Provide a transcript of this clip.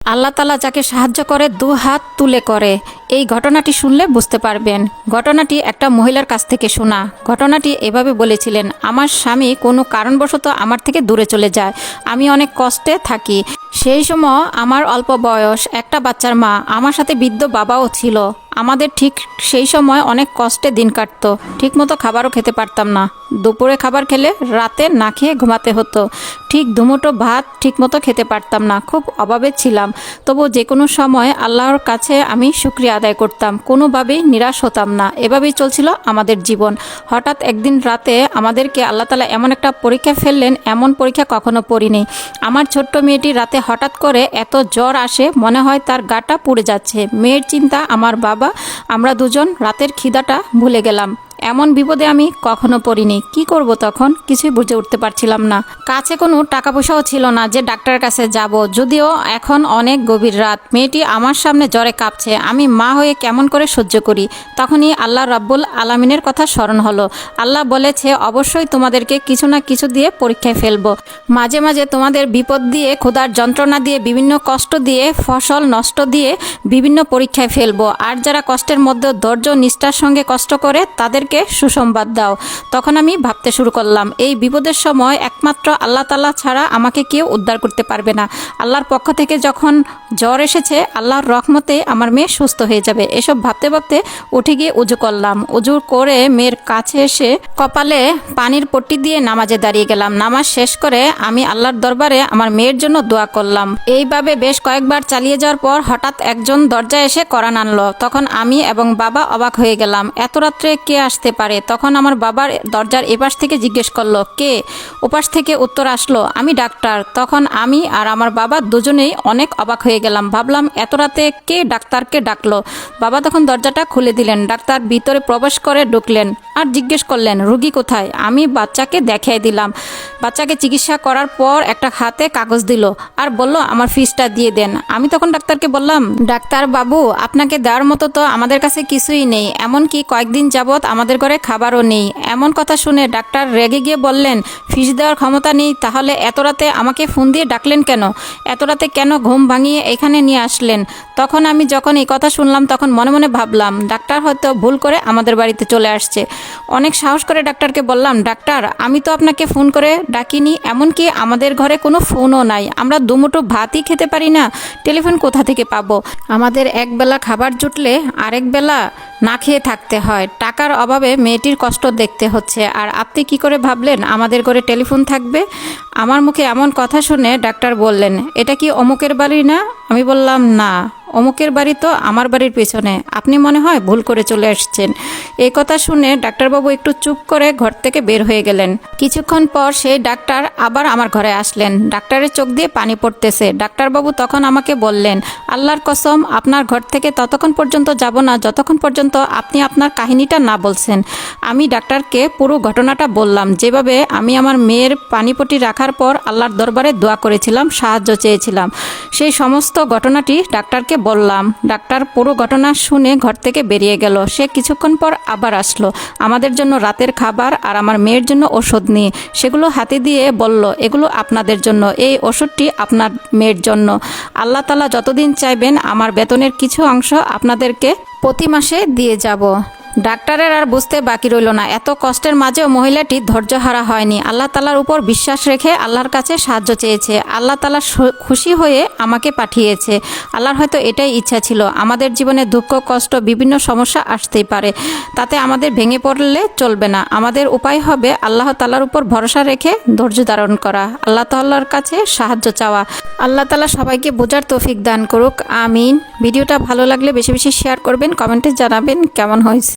আল্লাহ তাআলা যাকে সাহায্য করে দু হাত তুলে করে। এই ঘটনাটি শুনলে বুঝতে পারবেন। ঘটনাটি একটা মহিলার কাছ থেকে শোনা। ঘটনাটি এভাবে বলেছিলেন, আমার স্বামী কোনো কারণবশত আমার থেকে দূরে চলে যায়। আমি অনেক কষ্টে থাকি। সেই সময় আমার অল্প বয়স, একটা বাচ্চার মা, আমার সাথে বৃদ্ধ বাবাও ছিল। আমাদের ঠিক সেই সময় অনেক কষ্টে দিন কাটতো। ঠিকমতো খাবারও খেতে পারতাম না। দুপুরে খাবার খেলে রাতে না খেয়ে ঘুমাতে হতো। ঠিক দুমুঠো ভাত ঠিকমতো খেতে পারতাম না। খুব অভাবে ছিলাম। তবু যে কোনো সময় আল্লাহর কাছে আমি শুকরিয়া আদায় করতাম। কোনোভাবেই নিরাশ হতাম না। এভাবেই চলছিল আমাদের জীবন। হঠাৎ একদিন রাতে আমাদেরকে আল্লাহ তাআলা এমন একটা পরীক্ষা ফেললেন, এমন পরীক্ষা কখনো পড়িনি। আমার ছোট্ট মেয়েটি রাতে হঠাৎ করে এত জ্বর আসে, মনে হয় তার গাটা পুড়ে যাচ্ছে। মেয়ের চিন্তা, আমার বাবা, আমরা দুজন রাতের খিদাটা ভুলে গেলাম। এমন বিপদে আমি কখনো পড়িনি। কি করব তখন? কিছুই বুঝে উঠতে পারছিলাম না। কাছে কোনো টাকা পয়সাও ছিল না যে ডাক্তারের কাছে যাব। যদিও এখন অনেক গভীর রাত, মেয়েটি আমার সামনে জ্বরে কাঁপছে। আমি মা হয়ে কেমন করে সহ্য করি? তখনই আল্লাহ রাব্বুল আলামিনের কথা স্মরণ হলো। আল্লাহ বলেছে, অবশ্যই তোমাদেরকে কিছু না কিছু দিয়ে পরীক্ষায় ফেলবো। মাঝে মাঝে তোমাদের বিপদ দিয়ে, ক্ষুধার যন্ত্রণা দিয়ে, বিভিন্ন কষ্ট দিয়ে, ফসল নষ্ট দিয়ে বিভিন্ন পরীক্ষায় ফেলবো। আর যারা কষ্টের মধ্যে ধৈর্য নিষ্ঠার সঙ্গে কষ্ট করে তাদেরকে সুসংবাদ দাও। তখন আমি ভাবতে শুরু করলাম, এই বিপদের সময় একমাত্র আল্লাহ তাআলা ছাড়া আমাকে কেউ উদ্ধার করতে পারবে না। আল্লাহর পক্ষ থেকে যখন জ্বর এসেছে, আল্লাহর রহমতে আমার মেয়ে সুস্থ হয়ে যাবে। এসব ভাবতে ভাবতে উঠে গিয়ে উজু করলাম। উজু করে মেয়ের কাছে এসে কপালে পানির পট্টি দিয়ে নামাজে দাঁড়িয়ে গেলাম। নামাজ শেষ করে আমি আল্লাহর দরবারে আমার মেয়ের জন্য দোয়া করলাম। এইভাবে বেশ কয়েকবার চালিয়ে যাওয়ার পর হঠাৎ একজন দরজায় এসে কোরআন আনলো। তখন আমি এবং বাবা অবাক হয়ে গেলাম। এত রাত্রে কে আসতে পারে? তখন আমার বাবার দরজার এপাশ থেকে জিজ্ঞেস করলো, কে? ওপাশ থেকে উত্তর আসলো, আমি ডাক্তার। তখন আমি আর আমার বাবা দুজনেই অনেক অবাক হয়ে গেলাম। ভাবলাম, এত রাতে কে ডাক্তারকে ডাকলো? বাবা তখন দরজাটা খুলে দিলেন। ডাক্তার ভিতরে প্রবেশ করে ঢুকলেন আর জিজ্ঞেস করলেন, রুগী কোথায়? আমি বাচ্চাকে দেখিয়ে দিলাম। বাচ্চাকে চিকিৎসা করার পর একটা হাতে কাগজ দিল আর বলল, আমার ফিসটা দিয়ে দেন। আমি তখন ডাক্তারকে বললাম, ডাক্তার বাবু, আপনাকে দেওয়ার মতো তো আমাদের কাছে কিছুই নেই। এমনকি কয়েকদিন যাবৎ আমাদের ঘরে খাবারও নেই। এমন কথা শুনে ডাক্তার রেগে গিয়ে বললেন, ফিস দেওয়ার ক্ষমতা নেই? তাহলে এত রাতে আমাকে ফোন দিয়ে ডাকলেন কেন? এত রাতে কেন ঘুম ভাঙিয়ে এখানে নিয়ে আসলেন? তখন আমি যখন এই কথা শুনলাম তখন মনে মনে ভাবলাম, ডাক্তার হয়তো ভুল করে আমাদের বাড়িতে চলে আসছে। অনেক সাহস করে ডাক্তারকে বললাম, ডাক্তার, আমি তো আপনাকে ফোন করে ডাকিনি। এমনকি আমাদের ঘরে কোনো ফোনও নাই। আমরা দুমুঠো ভাতই খেতে পারি না। টেলিফোন কোথা থেকে পাবো? আমাদের একবেলা খাবার জুটলে আরেক বেলা না খেয়ে থাকতে হয়। টাকার অভাবে মেয়েটির কষ্ট দেখতে হচ্ছে। আর আপনি কি করে ভাবলেন আমাদের ঘরে টেলিফোন থাকবে? আমার মুখে এমন কথা শুনে ডাক্তার বললেন, এটা কি অমুকের বাড়ি না? আমি বললাম, না, অমুকের বাড়ি তো আমার বাড়ির পেছনে। আপনি মনে হয় ভুল করে চলে আসছেন। এই কথা শুনে ডাক্তারবাবু একটু চুপ করে ঘর থেকে বের হয়ে গেলেন। কিছুক্ষণ পর সেই ডাক্তার আবার আমার ঘরে আসলেন। ডাক্তারের চোখ দিয়ে পানি পড়তেছে। ডাক্তারবাবু তখন আমাকে বললেন, আল্লাহর কসম, আপনার ঘর থেকে ততক্ষণ পর্যন্ত যাব না যতক্ষণ পর্যন্ত আপনি আপনার কাহিনীটা না বলছেন। আমি ডাক্তারকে পুরো ঘটনাটা বললাম, যেভাবে আমি আমার মেয়ের পানিপটি রাখার পর আল্লাহর দরবারে দোয়া করেছিলাম, সাহায্য চেয়েছিলাম, সেই সমস্ত ঘটনাটি ডাক্তারকে বললাম। ডাক্তার পুরো ঘটনা শুনে ঘর থেকে বেরিয়ে গেল। সে কিছুক্ষণ পর আবার আসলো আমাদের জন্য রাতের খাবার আর আমার মেয়ের জন্য ওষুধ নিয়ে। সেগুলো হাতে দিয়ে বলল, এগুলো আপনাদের জন্য, এই ওষুধটি আপনার মেয়ের জন্য। আল্লাহ তাআলা যতদিন চাইবেন আমার বেতনের কিছু অংশ আপনাদেরকে প্রতি মাসে দিয়ে যাব। ডাক্তারের আর বুঝতে বাকি রইল না, এত কষ্টের মাঝেও মহিলাটি ধৈর্যহারা হয়নি। আল্লাহ তাআলার উপর বিশ্বাস রেখে আল্লাহর কাছে সাহায্য চেয়েছে। আল্লাহ তাআলা খুশি হয়ে আমাকে পাঠিয়েছে। আল্লাহর হয়তো এটাই ইচ্ছা ছিল। আমাদের জীবনে দুঃখ, কষ্ট, বিভিন্ন সমস্যা আসতেই পারে। তাতে আমাদের ভেঙে পড়লে চলবে না। আমাদের উপায় হবে আল্লাহ তাআলার উপর ভরসা রেখে ধৈর্য ধারণ করা, আল্লাহ তাআলার কাছে সাহায্য চাওয়া। আল্লাহ তাআলা সবাইকে বোঝার তৌফিক দান করুক। আমিন। ভিডিওটা ভালো লাগলে বেশি বেশি শেয়ার করবেন, কমেন্টে জানাবেন কেমন হয়েছে।